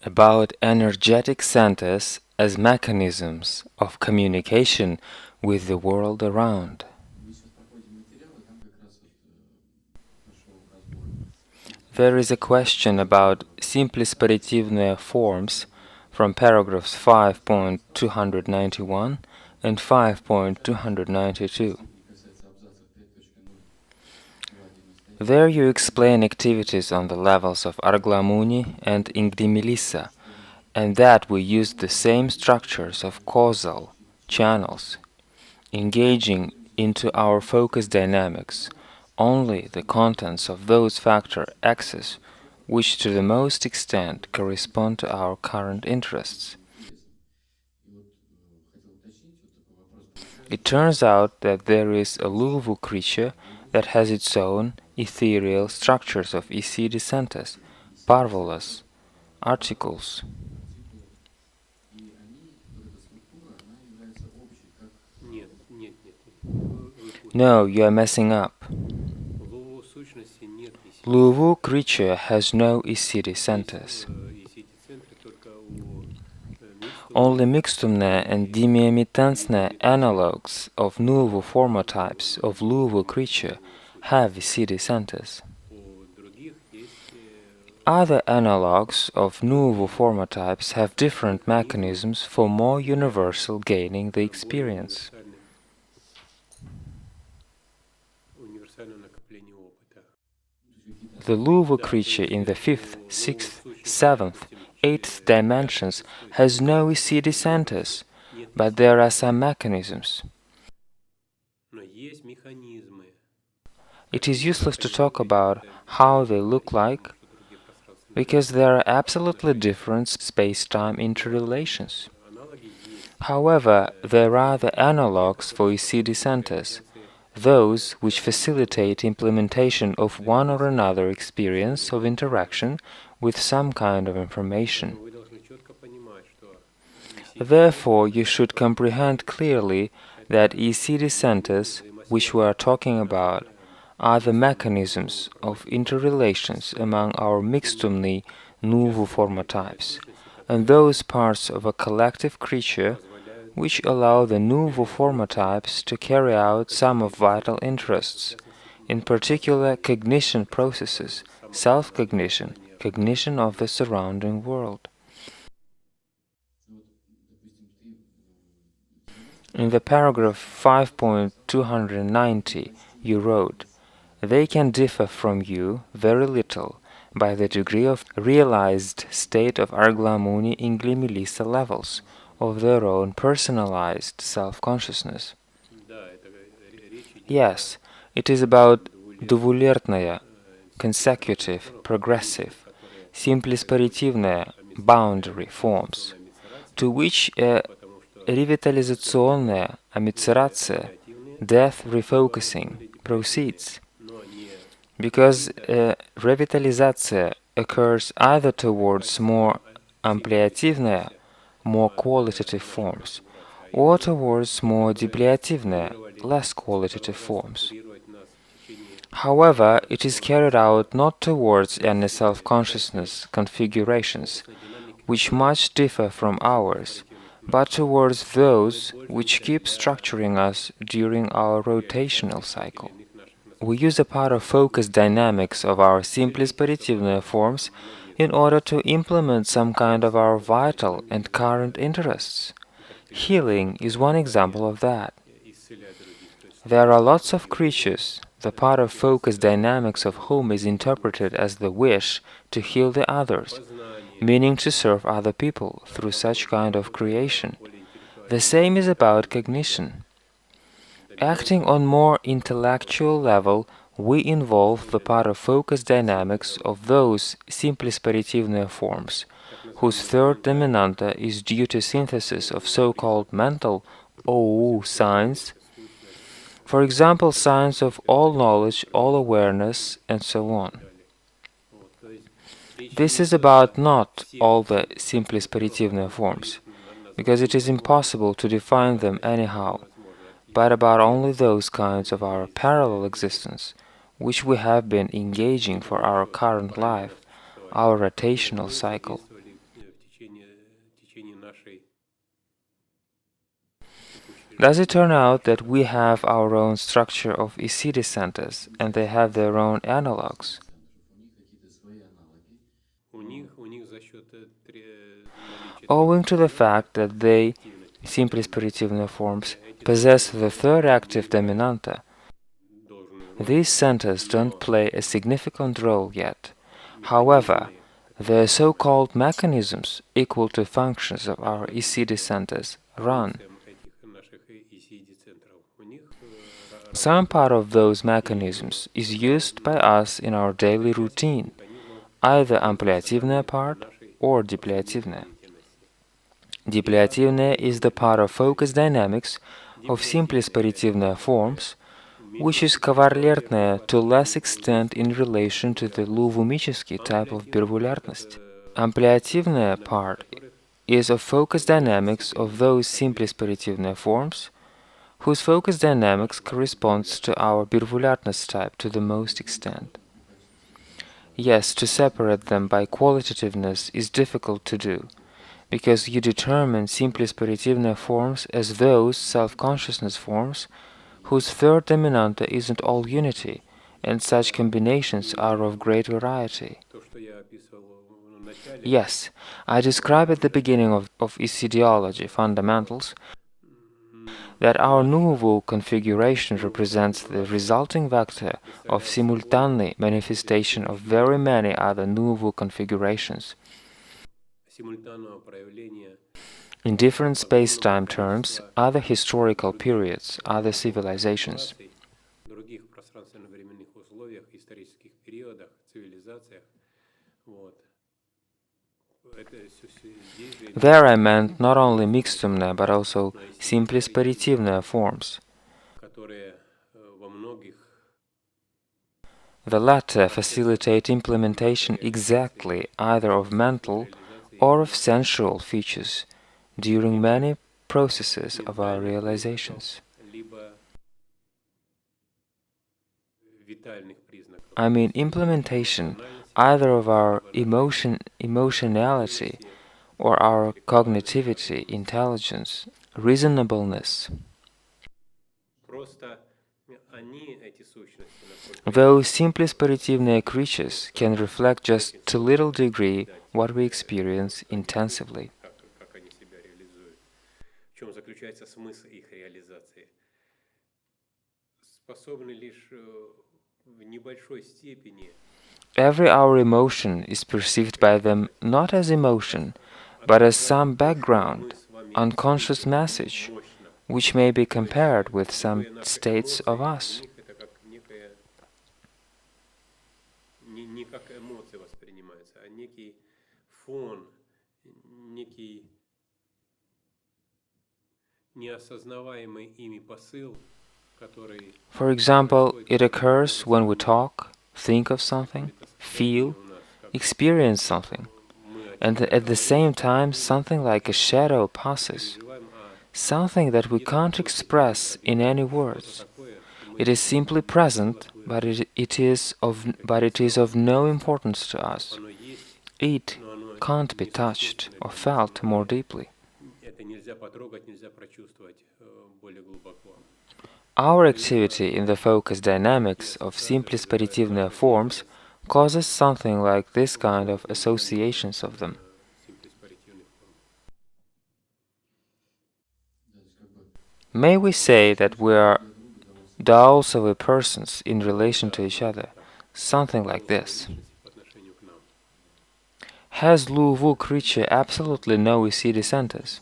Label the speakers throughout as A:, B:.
A: about energetic centers as mechanisms of communication with the world around. There is a question about simplisparitивные forms from paragraphs 5.291 and 5.292. There you explain activities on the levels of Arglamuni and Ingdimilissa, and that we use the same structures of causal channels, engaging into our focus dynamics only the contents of those factor X's which to the most extent correspond to our current interests. It turns out that there is a Luvu creature that has its own ethereal structures of Iissiidiology centers, parvulas, articles. No, you are messing up. Luvu creature has no Iissiidiology centers. Only mixtumne and dimiemitentsne analogues of Nuvu formotypes of Luvu creature have Iissiidiology centers. Other analogues of Nuvu formotypes have different mechanisms for more universal gaining the experience. The Luvu creature in the 5th, 6th, 7th, 8th dimensions has no Iissiidiology centers, but there are some mechanisms. It is useless to talk about how they look like, because there are absolutely different space-time interrelations. However, there are the analogues for Iissiidiology centers, those which facilitate implementation of one or another experience of interaction with some kind of information. Therefore, you should comprehend clearly that Iissiidiology centers, which we are talking about, are the mechanisms of interrelations among our mixtumni Nuvu formotypes, and those parts of a collective creature which allow the Nuvu formotypes to carry out some of vital interests, in particular cognition processes, self-cognition, cognition of the surrounding world. In the paragraph 5.290 you wrote, "They can differ from you very little by the degree of realized state of Arglamuni Inglimilissa levels, of their own personalized self-consciousness." Yes, it is about двулертная, consecutive, progressive, simplisparitivная, boundary forms, to which a revitalizaционная амицерация, death refocusing, proceeds, because revitalizация occurs either towards more ampliativная, more qualitative forms, or towards more depliativные, less qualitative forms. However, it is carried out not towards any self-consciousness configurations, which much differ from ours, but towards those which keep structuring us during our rotational cycle. We use a part of focus dynamics of our simplisparitивные forms in order to implement some kind of our vital and current interests. Healing is one example of that. There are lots of creatures, the part of focus dynamics of whom is interpreted as the wish to heal the others, meaning to serve other people through such kind of creation. The same is about cognition. Acting on more intellectual level, we involve the part of focus dynamics of those simplisparitивные forms, whose third dominanta is due to synthesis of so-called mental OU signs, for example, signs of all knowledge, all awareness, and so on. This is about not all the simplisparitивные forms, because it is impossible to define them anyhow, but about only those kinds of our parallel existence, which we have been engaging for our current life, our rotational cycle. Does it turn out that we have our own structure of Iissiidy centers and they have their own analogs? Owing to the fact that they, simply спиритивные forms, possess the third active dominanta, these centers don't play a significant role yet. However, the so-called mechanisms equal to functions of our Iissiidy centers run. Some part of those mechanisms is used by us in our daily routine, either ampliativная part or деплиативная. Деплиативная is the part of focus dynamics of simply спиритивные forms, which is кавалертная to less extent in relation to the лувумический type of первулярность. Ampliativная part is of focus dynamics of those simply спиритивные forms, whose focus dynamics corresponds to our первулярность type to the most extent. Yes, to separate them by qualitativeness is difficult to do, because you determine simply спиритивные forms as those self-consciousness forms whose third dominanta isn't all unity, and such combinations are of great variety. Yes, I described at the beginning of Iissiidiology fundamentals that our nouveau configuration represents the resulting vector of simultaneous manifestation of very many other nouveau configurations. In different space-time terms, other historical periods, other civilizations. There I meant not only mixtumne, but also simply спиритивные forms. The latter facilitate implementation exactly either of mental or of sensual features during many processes of our realizations. I mean implementation either of our emotionality or our cognitivity, intelligence, reasonableness. Those simply спиритивные creatures can reflect just to little degree what we experience intensively. Every our emotion is perceived by them not as emotion, but as some background, unconscious message, which may be compared with some states of us. For example, it occurs when we talk, think of something, feel, experience something, and at the same time something like a shadow passes, something that we can't express in any words. It is simply present, but it is of no importance to us. It can't be touched or felt more deeply. Our activity in the focus dynamics of simply спиритивные forms causes something like this kind of associations of them. May we say that we are dolls of a persons in relation to each other, something like this. Has Lu Wu creature absolutely no Iissiidy centers?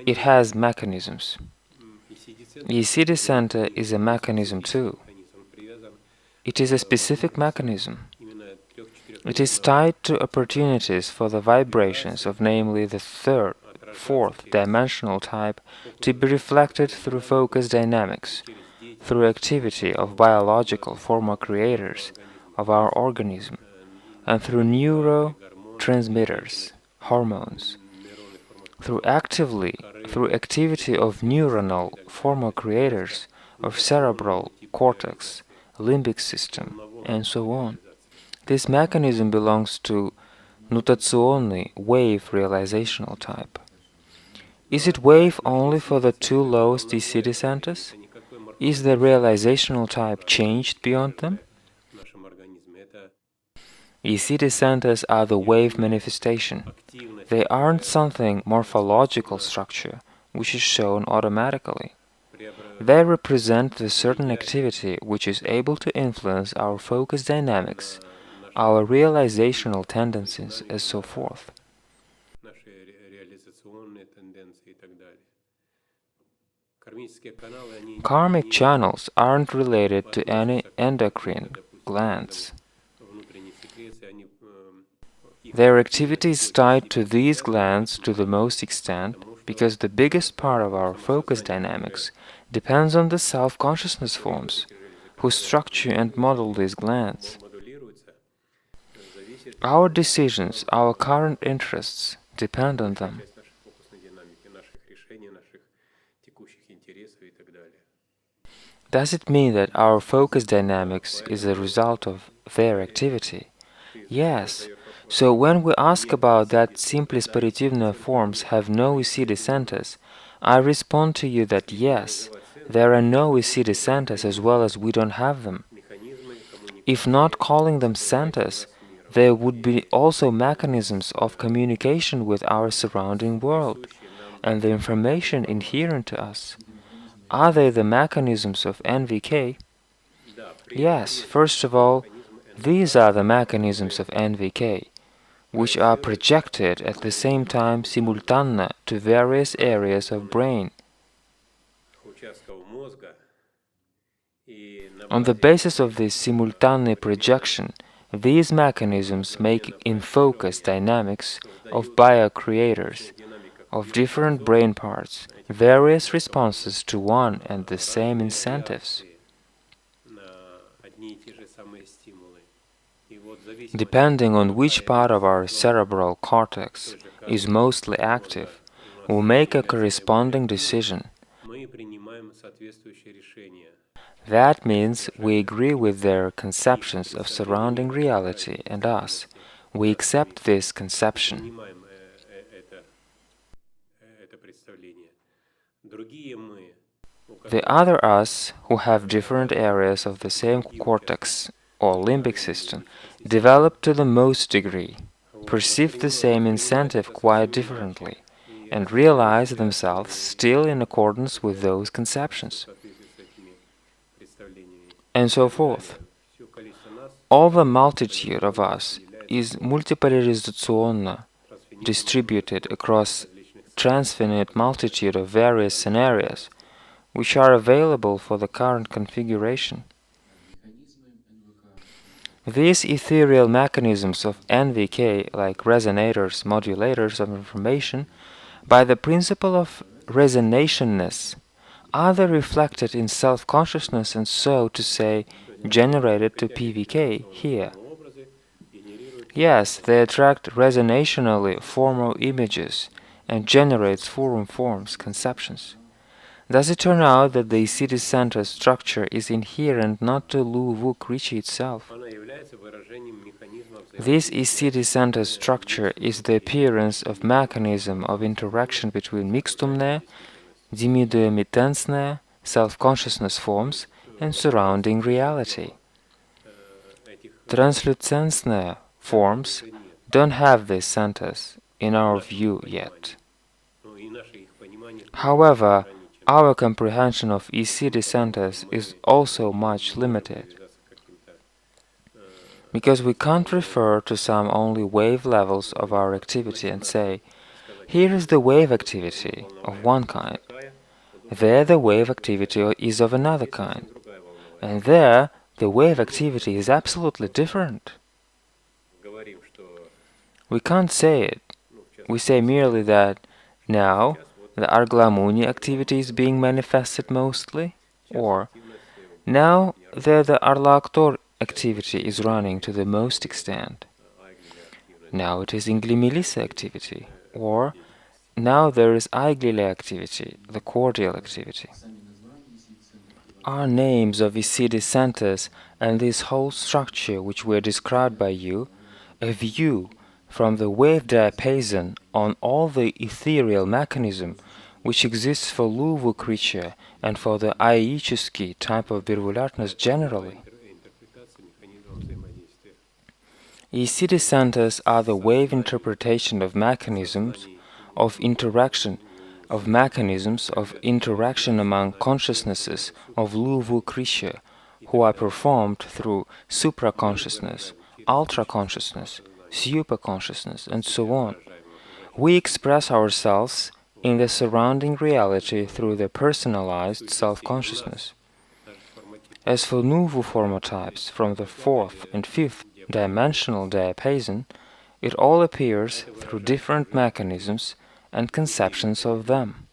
A: It has mechanisms. Iissiidy center is a mechanism too. It is a specific mechanism. It is tied to opportunities for the vibrations of namely the third, fourth dimensional type to be reflected through focus dynamics, through activity of biological former-creators of our organism, and through neurotransmitters, hormones, through activity of neuronal former-creators of cerebral cortex, limbic system, and so on. This mechanism belongs to nutazione wave realizational type. Is it wave only for the two lowest Iissiidi centers? Is the realizational type changed beyond them? Iissiidi centers are the wave manifestation. They aren't something morphological structure, which is shown automatically. They represent the certain activity which is able to influence our focus dynamics, our realizational tendencies, and so forth. Karmic channels aren't related to any endocrine glands. Their activity is tied to these glands to the most extent because the biggest part of our focus dynamics depends on the self-consciousness forms, who structure and model these glands. Our decisions, our current interests, depend on them. Does it mean that our focus dynamics is a result of their activity? Yes. So when we ask about that simply spiritivna forms have no Iissiidi centers, I respond to you that yes, there are no Iissiidi centers as well as we don't have them. If not calling them centers, there would be also mechanisms of communication with our surrounding world and the information inherent to us. Are they the mechanisms of NVK? Yes, first of all, these are the mechanisms of NVK, which are projected at the same time simultaneously to various areas of brain. On the basis of this simultaneous projection, these mechanisms make in focus dynamics of biocreators, of different brain parts, various responses to one and the same incentives. Depending on which part of our cerebral cortex is mostly active, we make a corresponding decision. That means we agree with their conceptions of surrounding reality and us. We accept this conception. The other us, who have different areas of the same cortex or limbic system, develop to the most degree, perceive the same incentive quite differently, and realize themselves still in accordance with those conceptions, and so forth. All the multitude of us is multipolarizazione, distributed across transfinite multitude of various scenarios, which are available for the current configuration. These ethereal mechanisms of NVK, like resonators, modulators of information, by the principle of resonationness, are they reflected in self-consciousness and so to say generated to PVK here? Yes, they attract resonationally formal images and generate forum forms, conceptions. Does it turn out that the Iissiidi center structure is inherent not to Lu-Vuk Rishi itself? This Iissiidi center structure is the appearance of mechanism of interaction between mixtumne, dimiduemitensne, self-consciousness forms, and surrounding reality. Translucensne forms don't have these centers, in our view, yet. However, our comprehension of Iissiidi centers is also much limited, because we can't refer to some only wave levels of our activity and say, here is the wave activity of one kind, there the wave activity is of another kind, and there the wave activity is absolutely different. We can't say it. We say merely that now the Arglamuni activity is being manifested mostly, or now there the Arlactor activity is running to the most extent. Now it is Inglimilisa activity, or now there is Aiglile activity, the cordial activity. are names of Iissiidic centers, and this whole structure which were described by you, a view from the wave diapason on all the ethereal mechanism which exists for Luvu creature and for the aiический type of birvulatness generally. Iissiidic centers are the wave interpretation of mechanisms of interaction among consciousnesses of Luvu creature, who are performed through supraconsciousness, ultra-consciousness, super-consciousness, and so on. We express ourselves in the surrounding reality through the personalized self-consciousness. As for Nuvu formotypes from the fourth and fifth dimensional diapason, it all appears through different mechanisms and conceptions of them.